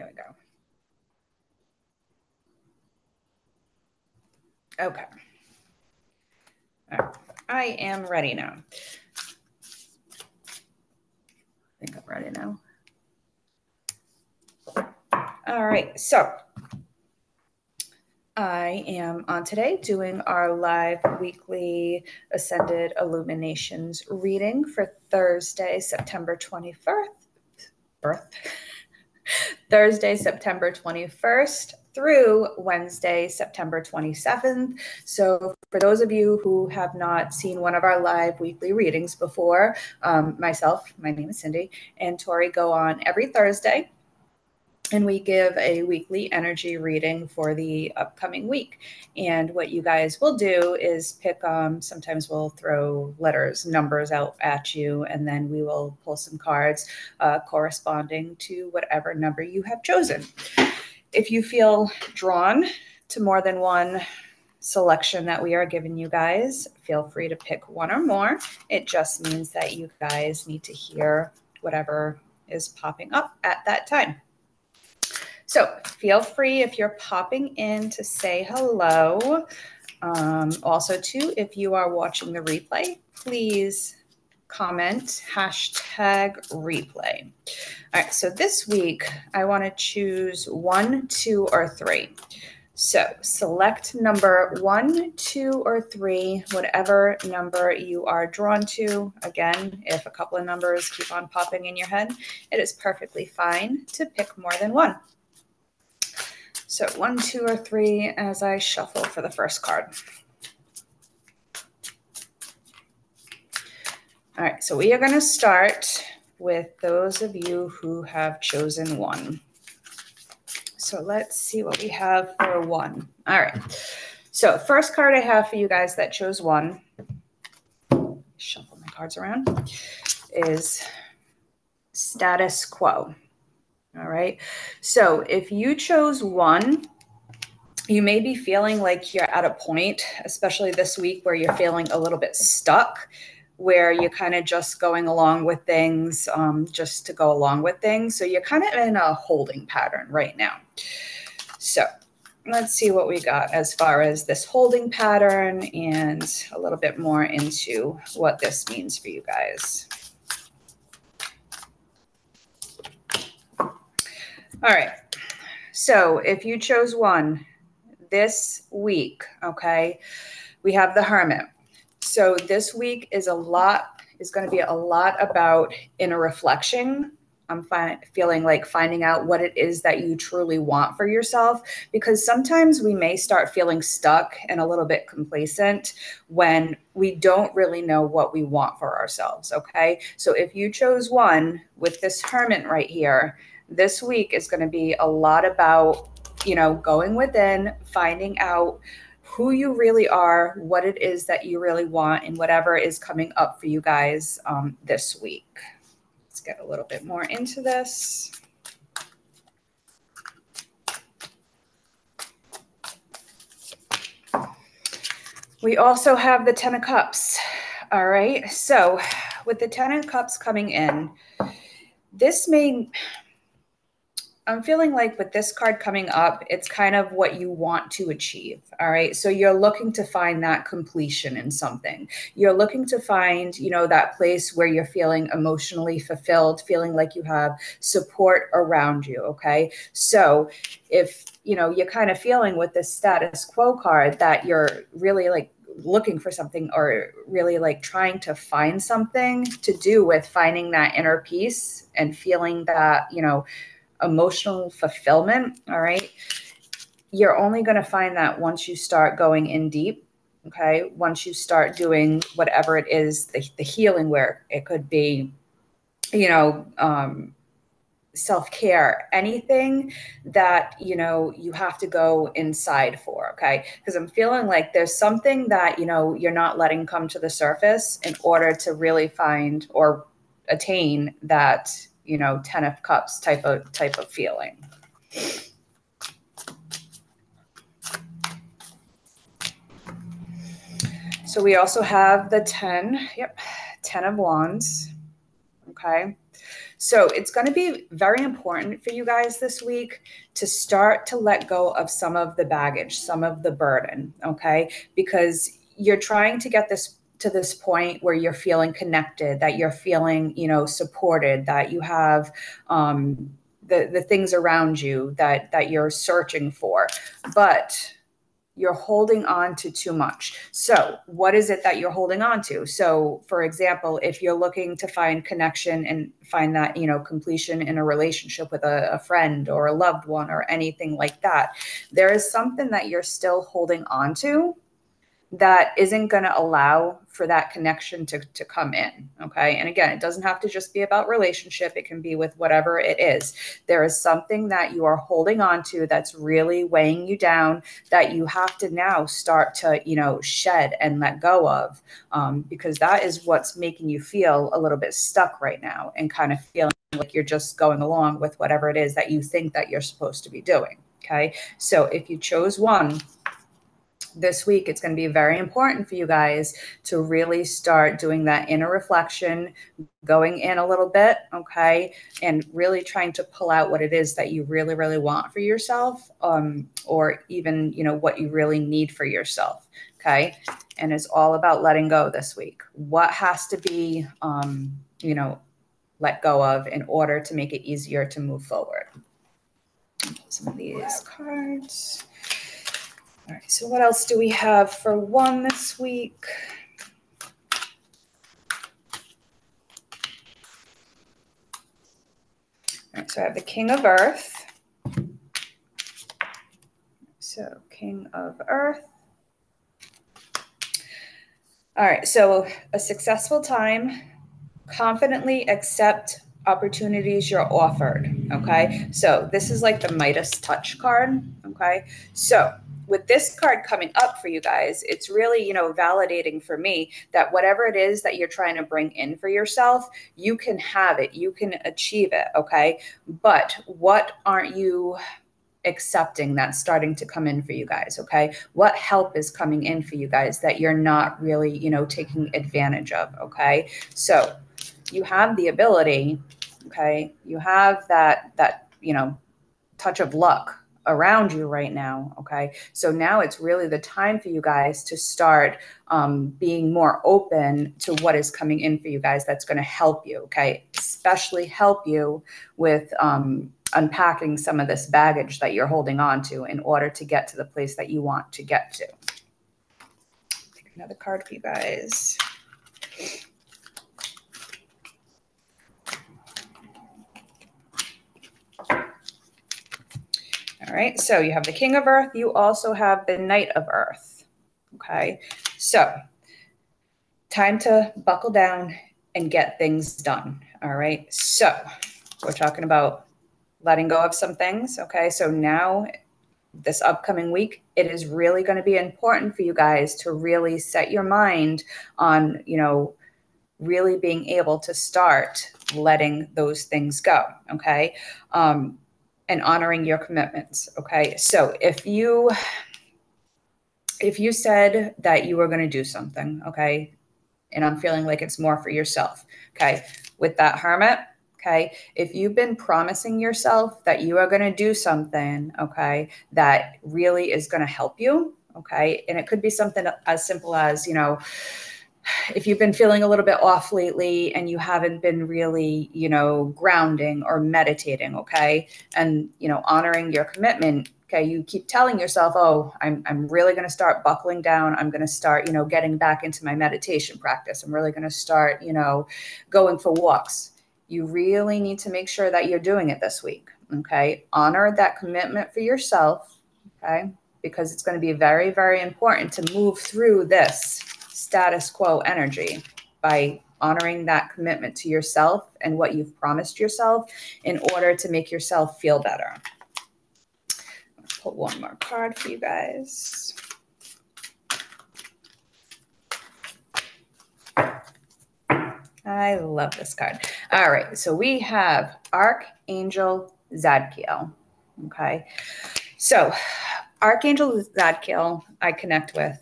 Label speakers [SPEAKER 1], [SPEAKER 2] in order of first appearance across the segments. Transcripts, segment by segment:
[SPEAKER 1] There we go. Okay. All right. I am ready now. I think I'm ready now. All right. So I am on today doing our live weekly Ascended Illuminations reading for Thursday, September 21st. Thursday, September 21st through Wednesday, September 27th. So for those of you who have not seen one of our live weekly readings before, myself, my name is Cindy, and Tori go on every Thursday. And we give a weekly energy reading for the upcoming week. And what you guys will do is pick, sometimes we'll throw letters, numbers out at you, and then we will pull some cards corresponding to whatever number you have chosen. If you feel drawn to more than one selection that we are giving you guys, feel free to pick one or more. It just means that you guys need to hear whatever is popping up at that time. So feel free if you're popping in to say hello. Also, too, if you are watching the replay, please comment #replay. All right, so this week I want to choose 1, 2, or 3. So select number 1, 2, or 3, whatever number you are drawn to. Again, if a couple of numbers keep on popping in your head, it is perfectly fine to pick more than one. So 1, 2, or 3 as I shuffle for the first card. All right, so we are going to start with those of you who have chosen 1. So let's see what we have for 1. All right, so first card I have for you guys that chose 1, shuffle my cards around, is status quo. All right, so if you chose 1, you may be feeling like you're at a point, especially this week, where you're feeling a little bit stuck, where you're kind of just going along with things, just to go along with things. So you're kind of in a holding pattern right now. So let's see what we got as far as this holding pattern and a little bit more into what this means for you guys. All right. So if you chose 1, this week, okay, we have the Hermit. So this week is going to be a lot about inner reflection. I'm feeling like finding out what it is that you truly want for yourself, because sometimes we may start feeling stuck and a little bit complacent when we don't really know what we want for ourselves, okay? So if you chose 1 with this Hermit right here, this week is going to be a lot about, going within, finding out who you really are, what it is that you really want, and whatever is coming up for you guys this week. Let's get a little bit more into this. We also have the 10 of Cups. All right, so with the 10 of Cups coming in, I'm feeling like with this card coming up, it's kind of what you want to achieve. All right. So you're looking to find that completion in something. You're looking to find, that place where you're feeling emotionally fulfilled, feeling like you have support around you. Okay. So if, you're kind of feeling with this status quo card that you're really like looking for something, or really like trying to find something to do with finding that inner peace and feeling that, emotional fulfillment, all right, you're only going to find that once you start going in deep, okay? Once you start doing whatever it is, the healing work, it could be, self-care, anything that, you have to go inside for, okay? Because I'm feeling like there's something that, you're not letting come to the surface in order to really find or attain that, 10 of Cups type of feeling. So we also have the 10 of Wands. Okay. So it's going to be very important for you guys this week to start to let go of some of the baggage, some of the burden, okay? Because you're trying to get this to this point where you're feeling connected, that you're feeling, supported, that you have the things around you that you're searching for, but you're holding on to too much. So what is it that you're holding on to? So for example, if you're looking to find connection and find that, completion in a relationship with a friend or a loved one or anything like that, there is something that you're still holding on to that isn't going to allow for that connection to come in. Okay. And again, it doesn't have to just be about relationship. It can be with whatever it is. There is something that you are holding on to that's really weighing you down that you have to now start to, shed and let go of, because that is what's making you feel a little bit stuck right now and kind of feeling like you're just going along with whatever it is that you think that you're supposed to be doing. Okay. So if you chose one, this week, it's going to be very important for you guys to really start doing that inner reflection, going in a little bit, okay, and really trying to pull out what it is that you really, really want for yourself, or even, what you really need for yourself, okay? And it's all about letting go this week. What has to be, let go of in order to make it easier to move forward? Some of these cards. All right, so what else do we have for one this week? All right, so I have the King of Earth. So King of Earth. All right, so a successful time, confidently accept opportunities you're offered, okay? So this is like the Midas touch card, okay? So with this card coming up for you guys, it's really, validating for me that whatever it is that you're trying to bring in for yourself, you can have it, you can achieve it, okay? But what aren't you accepting that's starting to come in for you guys? Okay. What help is coming in for you guys that you're not really, taking advantage of? Okay. So you have the ability, okay. You have that, touch of luck around you right now. Okay. So now it's really the time for you guys to start being more open to what is coming in for you guys that's going to help you. Okay. Especially help you with unpacking some of this baggage that you're holding on to in order to get to the place that you want to get to. Take another card for you guys. All right, so you have the King of Earth. You also have the Knight of Earth. Okay, so time to buckle down and get things done. All right, so we're talking about letting go of some things. Okay, so now this upcoming week, it is really going to be important for you guys to really set your mind on, really being able to start letting those things go. Okay. And honoring your commitments. Okay. So if you said that you were going to do something, okay, and I'm feeling like it's more for yourself, okay, with that Hermit, okay, if you've been promising yourself that you are going to do something, okay, that really is going to help you, okay, and it could be something as simple as, if you've been feeling a little bit off lately and you haven't been really, grounding or meditating, okay, and, honoring your commitment, okay, you keep telling yourself, oh, I'm really going to start buckling down. I'm going to start, getting back into my meditation practice. I'm really going to start, going for walks. You really need to make sure that you're doing it this week, okay? Honor that commitment for yourself, okay, because it's going to be very, very important to move through this status quo energy by honoring that commitment to yourself and what you've promised yourself in order to make yourself feel better. I'll put one more card for you guys. I love this card. All right, so we have Archangel Zadkiel. Okay, so Archangel Zadkiel, I connect with.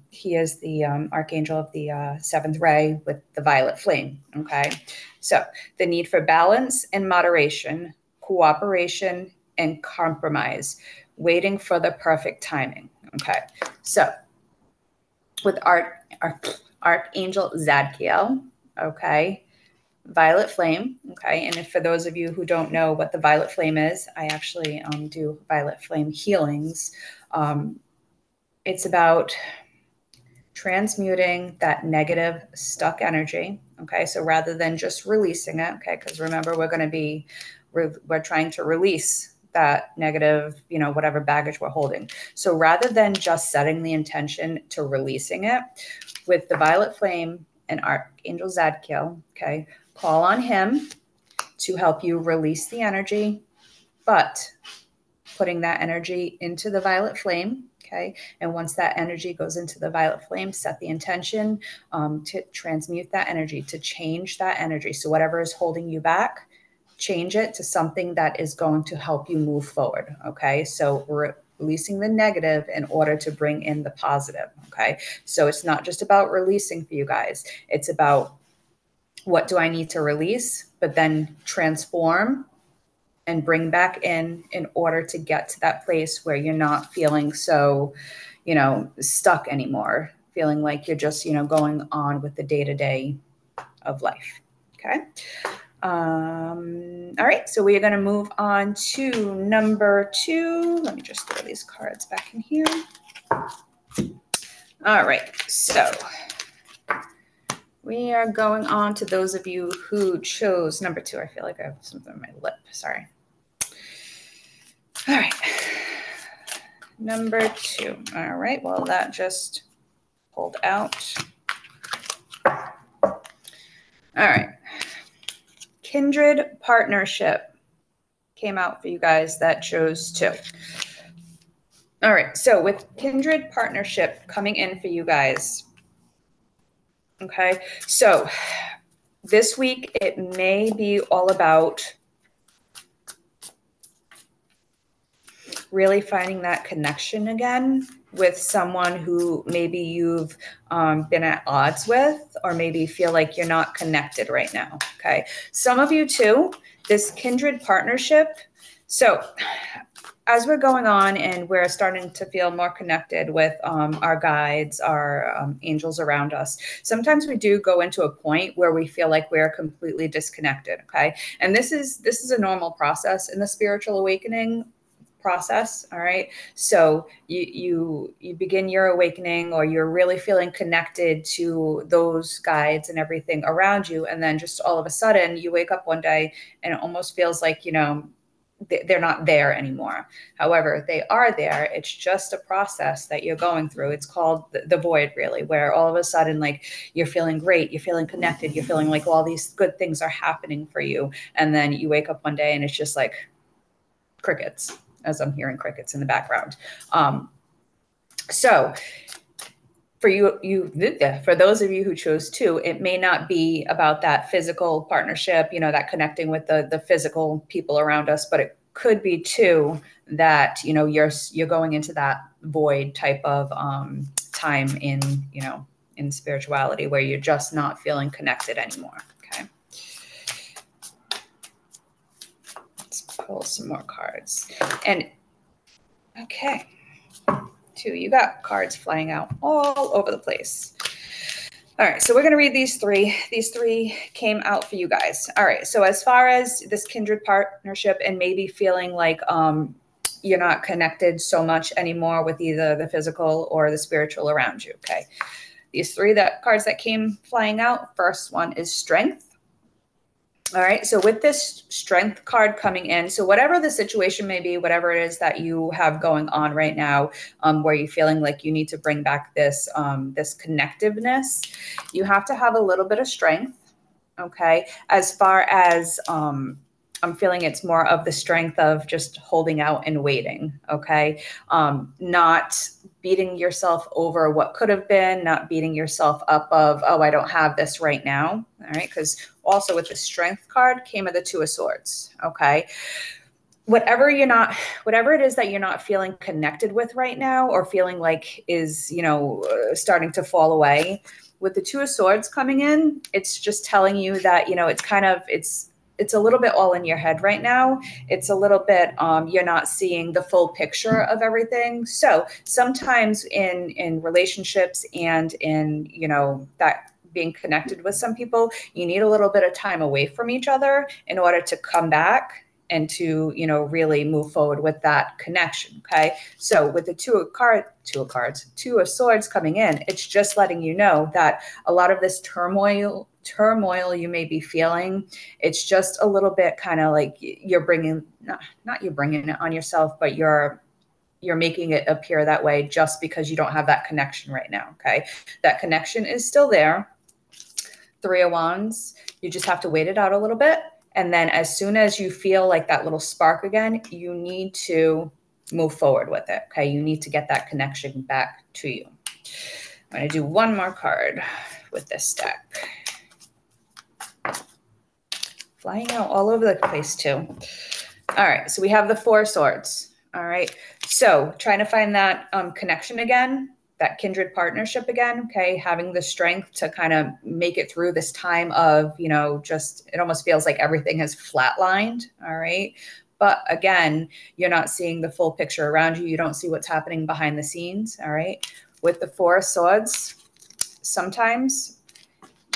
[SPEAKER 1] He is the Archangel of the seventh ray with the violet flame. Okay. So the need for balance and moderation, cooperation and compromise, waiting for the perfect timing. Okay. So with Archangel Zadkiel, okay, violet flame. Okay. And if for those of you who don't know what the violet flame is, I actually do violet flame healings. It's about transmuting that negative stuck energy. Okay. So rather than just releasing it, okay, because remember, we're trying to release that negative, whatever baggage we're holding. So rather than just setting the intention to releasing it, with the violet flame and Archangel Zadkiel, okay, call on him to help you release the energy, but putting that energy into the violet flame. Okay. And once that energy goes into the violet flame, set the intention to transmute that energy, to change that energy. So whatever is holding you back, change it to something that is going to help you move forward. Okay. So we're releasing the negative in order to bring in the positive. Okay. So it's not just about releasing for you guys. It's about what do I need to release, but then transform and bring back in order to get to that place where you're not feeling so, stuck anymore, feeling like you're just, going on with the day-to-day of life. Okay. All right. So we are going to move on to number 2. Let me just throw these cards back in here. All right. So we are going on to those of you who chose number 2. I feel like I have something on my lip. Sorry. All right. Number 2. All right. Well, that just pulled out. All right. Kindred partnership came out for you guys that chose 2. All right. So with kindred partnership coming in for you guys. Okay. So this week, it may be all about really finding that connection again with someone who maybe you've been at odds with, or maybe feel like you're not connected right now. Okay. Some of you too, this kindred partnership. So as we're going on and we're starting to feel more connected with our guides, our angels around us, sometimes we do go into a point where we feel like we're completely disconnected. Okay. And this is a normal process in the spiritual awakening process. All right. So you begin your awakening, or you're really feeling connected to those guides and everything around you. And then just all of a sudden you wake up one day and it almost feels like, they're not there anymore. However, they are there. It's just a process that you're going through. It's called the void, really, where all of a sudden, like, you're feeling great, you're feeling connected, you're feeling like all these good things are happening for you. And then you wake up one day and it's just like crickets, as I'm hearing crickets in the background. So for for those of you who chose 2, it may not be about that physical partnership, that connecting with the physical people around us, but it could be too that, you're going into that void type of time in spirituality, where you're just not feeling connected anymore. Okay. Let's pull some more cards. And okay. 2, you got cards flying out all over the place. All right, so we're going to read these 3. These 3 came out for you guys. All right, so as far as this kindred partnership and maybe feeling like you're not connected so much anymore with either the physical or the spiritual around you, okay? These 3 cards that came flying out, first one is strength. All right. So with this strength card coming in, so whatever the situation may be, whatever it is that you have going on right now, where you're feeling like you need to bring back this connectiveness, you have to have a little bit of strength. Okay. As far as I'm feeling it's more of the strength of just holding out and waiting. Okay. Not beating yourself over what could have been, not beating yourself up of, oh, I don't have this right now. All right. Because also with the strength card came with the 2 of Swords. Okay. whatever it is that you're not feeling connected with right now, or feeling like is, starting to fall away, with the Two of Swords coming in, it's just telling you that, it's a little bit all in your head right now. It's a little bit, you're not seeing the full picture of everything. So sometimes in relationships and in, that being connected with some people, you need a little bit of time away from each other in order to come back and to, really move forward with that connection. Okay. So with the Two of Swords coming in, it's just letting you know that a lot of this turmoil you may be feeling, it's just a little bit kind of like you're bringing, not you're bringing it on yourself, but you're making it appear that way just because you don't have that connection right now. Okay. That connection is still there. Three of Wands, you just have to wait it out a little bit. And then as soon as you feel like that little spark again, you need to move forward with it. Okay. You need to get that connection back to you. I'm going to do one more card with this deck. Flying out all over the place too. All right. So we have the Four of Swords. All right. So trying to find that connection again, that kindred partnership again. Okay. Having the strength to kind of make it through this time of, just, it almost feels like everything has flatlined. All right. But again, you're not seeing the full picture around you. You don't see what's happening behind the scenes. All right. With the Four of Swords, sometimes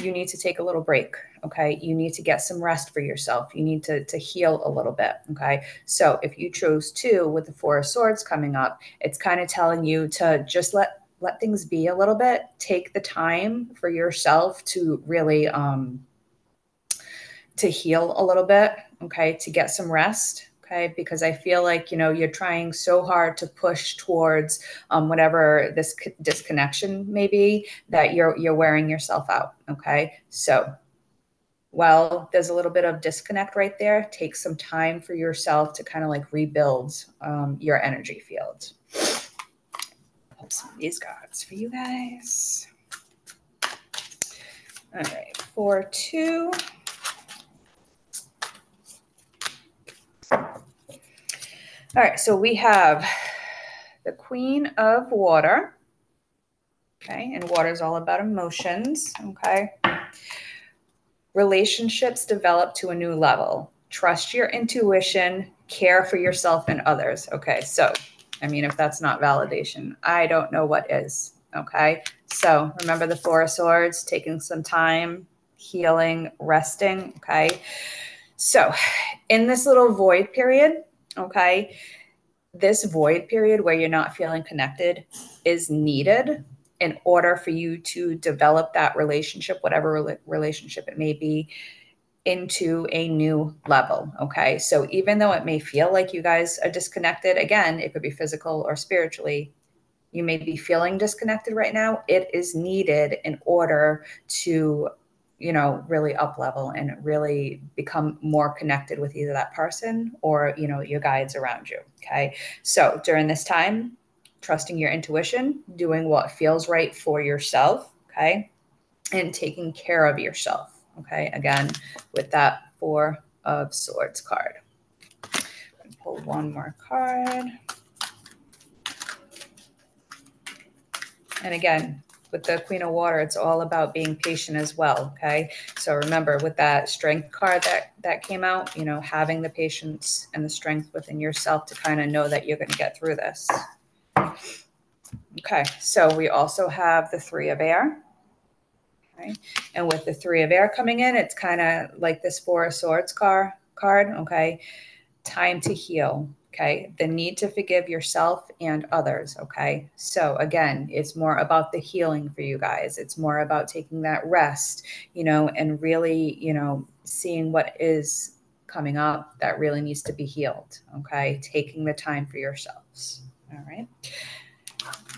[SPEAKER 1] you need to take a little break. Okay. You need to get some rest for yourself. You need to heal a little bit. Okay. So if you chose to, with the Four of Swords coming up, it's kind of telling you to just let things be a little bit. Take the time for yourself to really, to heal a little bit. Okay. To get some rest. Okay. Because I feel like, you're trying so hard to push towards whatever this disconnection may be, that you're wearing yourself out. Okay. So, well, there's a little bit of disconnect right there. Take some time for yourself to kind of like rebuild your energy field. Pull some of these cards for you guys. All right, 4-2. All right, so we have the Queen of Water. Okay, and water is all about emotions. Okay. Relationships develop to a new level. Trust your intuition, care for yourself and others. Okay, so, if that's not validation, I don't know what is. Okay, so remember the Four of Swords, taking some time, healing, resting. Okay, so in this little void period, okay, this void period where you're not feeling connected is needed in order for you to develop that relationship, whatever relationship it may be, into a new level. Okay. So even though it may feel like you guys are disconnected, again, it could be physical or spiritually, you may be feeling disconnected right now. It is needed in order to, really up level and really become more connected with either that person or, your guides around you. Okay. So during this time, trusting your intuition, doing what feels right for yourself. Okay. And taking care of yourself. Okay. Again, with that Four of Swords card. Pull one more card. And again, with the Queen of Water, it's all about being patient as well. Okay. So remember, with that Strength card that came out, having the patience and the strength within yourself to kind of know that you're going to get through this. Okay. So we also have the Three of Air. Okay. And with the Three of Air coming in, it's kind of like this Four of Swords card. Okay. Time to heal. Okay. The need to forgive yourself and others. Okay. So again, it's more about the healing for you guys. It's more about taking that rest, and really, seeing what is coming up that really needs to be healed. Okay. Taking the time for yourselves. All right.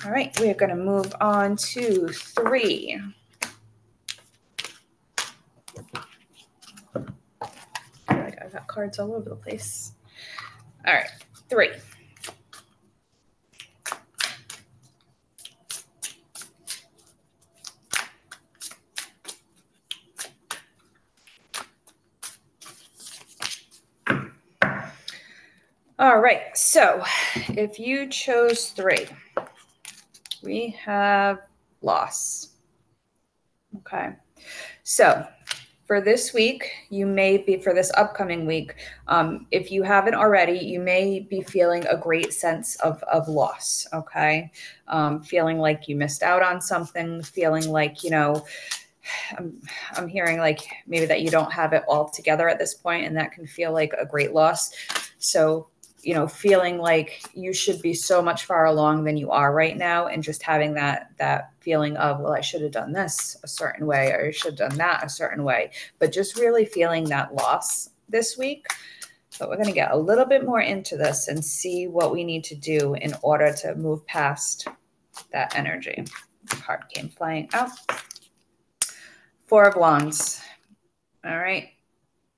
[SPEAKER 1] All right. We're going to move on to 3. I got cards all over the place. All right, 3. All right, so if you chose 3, we have loss. Okay, so for this week, you may be, for this upcoming week, if you haven't already, you may be feeling a great sense of loss, okay? Feeling like you missed out on something, feeling like, I'm hearing like maybe that you don't have it all together at this point, and that can feel like a great loss. So, feeling like you should be so much far along than you are right now, and just having that feeling of, well, I should have done this a certain way, or I should have done that a certain way, but just really feeling that loss this week. But we're going to get a little bit more into this and see what we need to do in order to move past that energy. The card came flying out. 4 of Wands. All right.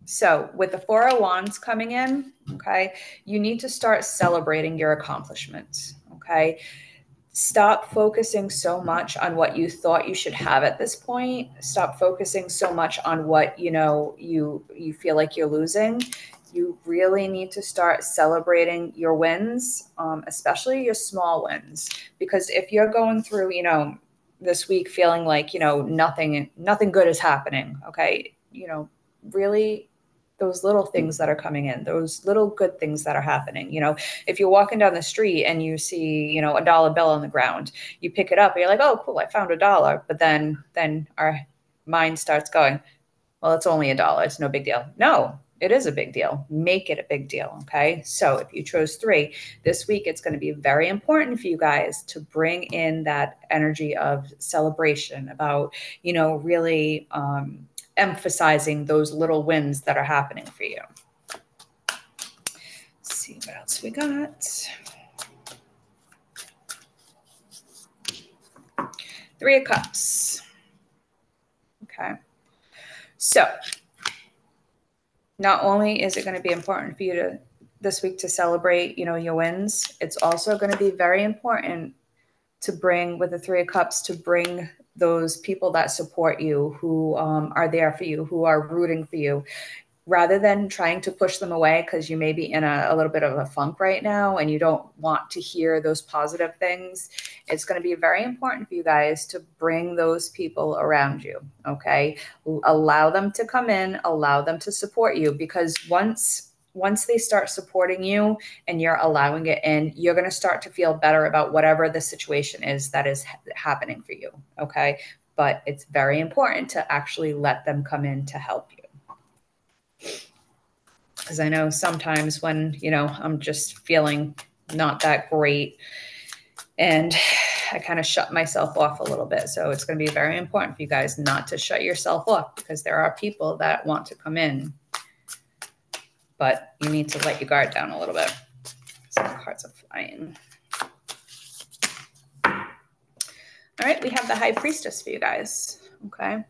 [SPEAKER 1] So with the 4 of Wands coming in, okay, you need to start celebrating your accomplishments, okay? Stop focusing so much on what you thought you should have at this point. Stop focusing so much on what, you feel like you're losing. You really need to start celebrating your wins, especially your small wins. Because if you're going through, this week feeling like, nothing good is happening, okay, really those little things that are coming in, those little good things that are happening. If you're walking down the street and you see, a dollar bill on the ground, you pick it up and you're like, oh, cool, I found $1. But then our mind starts going, well, it's only $1. It's no big deal. No, it is a big deal. Make it a big deal. Okay. So if you chose 3 this week, it's going to be very important for you guys to bring in that energy of celebration, about, really, emphasizing those little wins that are happening for you. Let's see what else we got. 3 of Cups. Okay. So not only is it going to be important for you this week to celebrate, your wins, it's also going to be very important to bring, with the 3 of Cups, to bring those people that support you, who are there for you, who are rooting for you, rather than trying to push them away because you may be in a little bit of a funk right now and you don't want to hear those positive things. It's going to be very important for you guys to bring those people around you, okay? Allow them to come in, allow them to support you, because once they start supporting you and you're allowing it in, you're going to start to feel better about whatever the situation is that is happening for you, okay? But it's very important to actually let them come in to help you. Because I know sometimes when, I'm just feeling not that great and I kind of shut myself off a little bit. So it's going to be very important for you guys not to shut yourself off, because there are people that want to come in, but you need to let your guard down a little bit. Some cards are flying. All right, we have the High Priestess for you guys. Okay.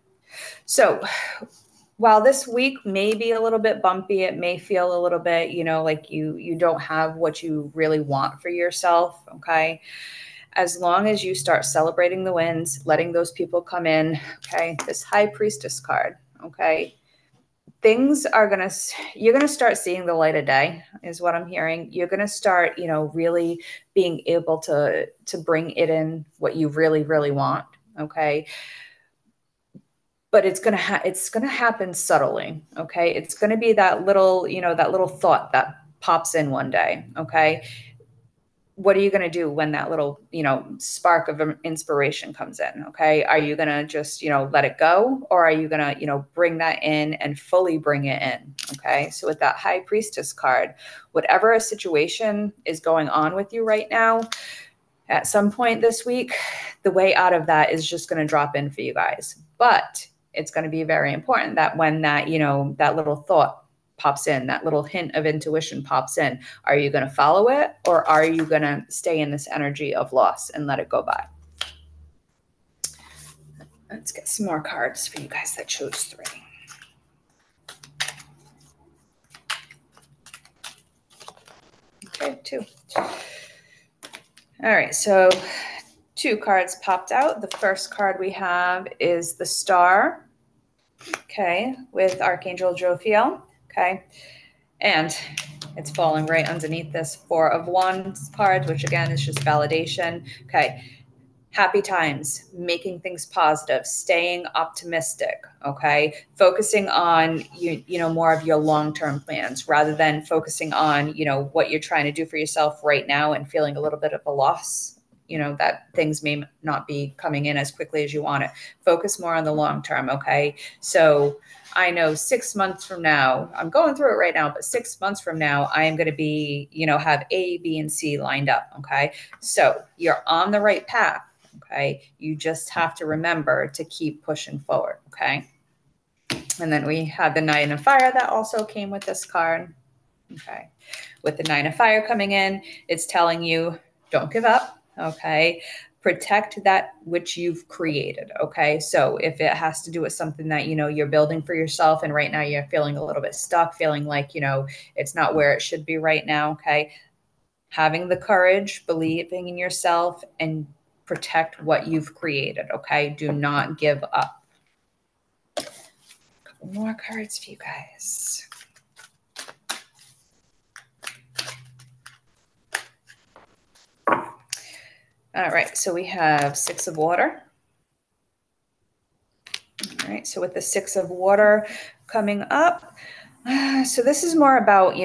[SPEAKER 1] So while this week may be a little bit bumpy, it may feel a little bit, like you don't have what you really want for yourself, okay? As long as you start celebrating the wins, letting those people come in, okay? This High Priestess card, okay? You're going to start seeing the light of day, is what I'm hearing. You're going to start, really being able to bring it in what you really, really want, okay? But it's going to happen subtly, okay? It's going to be that little, that little thought that pops in one day, okay? What are you going to do when that little, spark of inspiration comes in, okay? Are you going to just, let it go? Or are you going to, bring that in and fully bring it in, okay? So with that High Priestess card, whatever a situation is going on with you right now, at some point this week, the way out of that is just going to drop in for you guys. But it's going to be very important that when that, that little thought pops in, that little hint of intuition pops in, are you going to follow it, or are you going to stay in this energy of loss and let it go by? Let's get some more cards for you guys that chose 3. Okay, 2. All right, so 2 cards popped out. The first card we have is the Star, okay, with Archangel Jophiel, okay? And It's falling right underneath this Four of Wands card, which again is just validation. Okay. Happy times, making things positive, staying optimistic, okay? Focusing on more of your long-term plans rather than focusing on, what you're trying to do for yourself right now and feeling a little bit of a loss, that things may not be coming in as quickly as you want it. Focus more on the long term, okay? So I know 6 months from now, I'm going through it right now, but 6 months from now, I am going to be, have A, B, and C lined up, okay? So you're on the right path. Okay. You just have to remember to keep pushing forward. Okay. And then we have the Nine of Fire that also came with this card. Okay. With the Nine of Fire coming in, it's telling you don't give up. Okay. Protect that which you've created. Okay. So if it has to do with something that, you're building for yourself and right now you're feeling a little bit stuck, feeling like, it's not where it should be right now. Okay. Having the courage, believing in yourself, and protect what you've created, okay? Do not give up. A couple more cards for you guys. All right, so we have Six of Water. All right, so with the Six of Water coming up, so this is more about,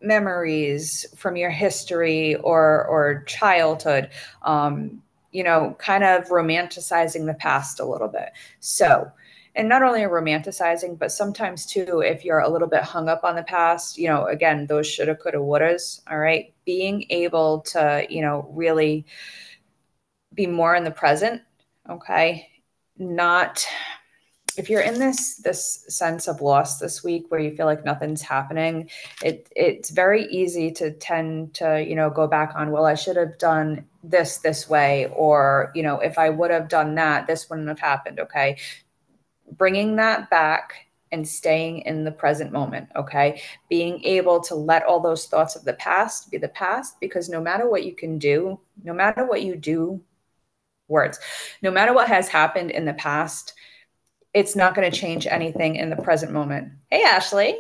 [SPEAKER 1] memories from your history or childhood, kind of romanticizing the past a little bit. So, and not only romanticizing, but sometimes too, if you're a little bit hung up on the past, again, those shoulda, coulda, wouldas, all right, being able to, really be more in the present, okay, not if you're in this sense of loss this week where you feel like nothing's happening, it's very easy to tend to, go back on, well, I should have done this way, or, if I would have done that, this wouldn't have happened. Okay. Bringing that back and staying in the present moment. Okay. Being able to let all those thoughts of the past be the past, because no matter what you can do, no matter what you do, no matter what has happened in the past, it's not going to change anything in the present moment. Hey, Ashley.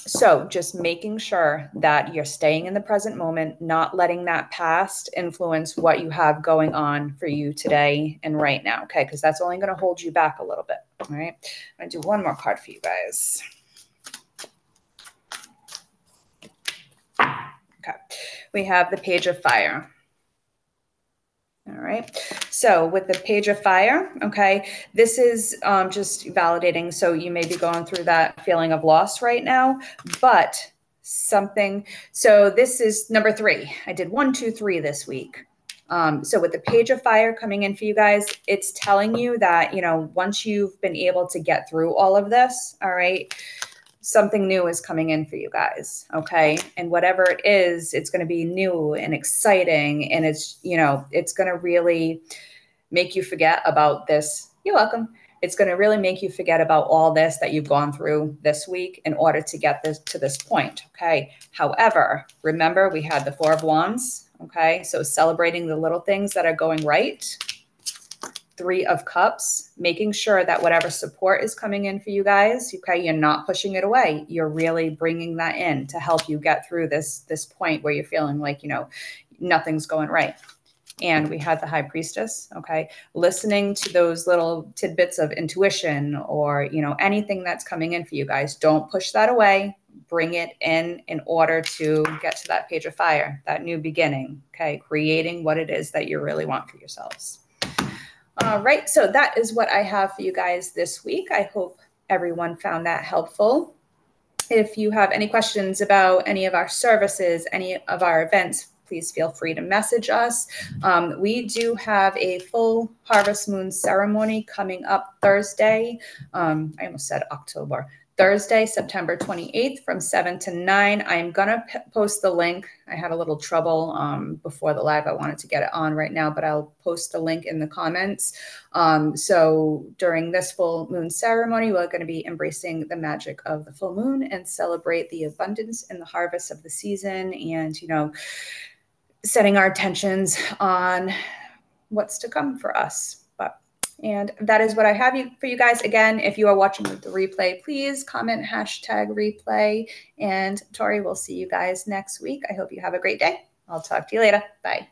[SPEAKER 1] So just making sure that you're staying in the present moment, not letting that past influence what you have going on for you today and right now. Okay. Because that's only going to hold you back a little bit. All right. I'm going to do one more card for you guys. Okay. We have the Page of Fire. All right. So with the Page of Fire, okay, this is just validating. So you may be going through that feeling of loss right now, but something. So this is number 3. I did 1, 2, 3 this week. So with the Page of Fire coming in for you guys, it's telling you that, once you've been able to get through all of this, all right, something new is coming in for you guys. Okay. And whatever it is, it's going to be new and exciting. And it's, it's going to really make you forget about this. You're welcome. It's going to really make you forget about all this that you've gone through this week in order to get this to this point. Okay. However, remember we had the Four of Wands. Okay. So celebrating the little things that are going right. 3 of Cups, making sure that whatever support is coming in for you guys, okay, you're not pushing it away. You're really bringing that in to help you get through this point where you're feeling like, nothing's going right. And we had the High Priestess, okay, listening to those little tidbits of intuition or, anything that's coming in for you guys. Don't push that away. Bring it in order to get to that Page of Fire, that new beginning, okay, creating what it is that you really want for yourselves. All right, so that is what I have for you guys this week. I hope everyone found that helpful. If you have any questions about any of our services, any of our events, please feel free to message us. We do have a full Harvest Moon ceremony coming up Thursday. I almost said October. Thursday, September 28th from 7 to 9. I'm going to post the link. I had a little trouble before the live. I wanted to get it on right now, but I'll post the link in the comments. So during this full moon ceremony, we're going to be embracing the magic of the full moon and celebrate the abundance and the harvest of the season and, setting our attentions on what's to come for us. But And that is what I have for you guys. Again, if you are watching the replay, please comment #replay. And Tori, we'll see you guys next week. I hope you have a great day. I'll talk to you later. Bye.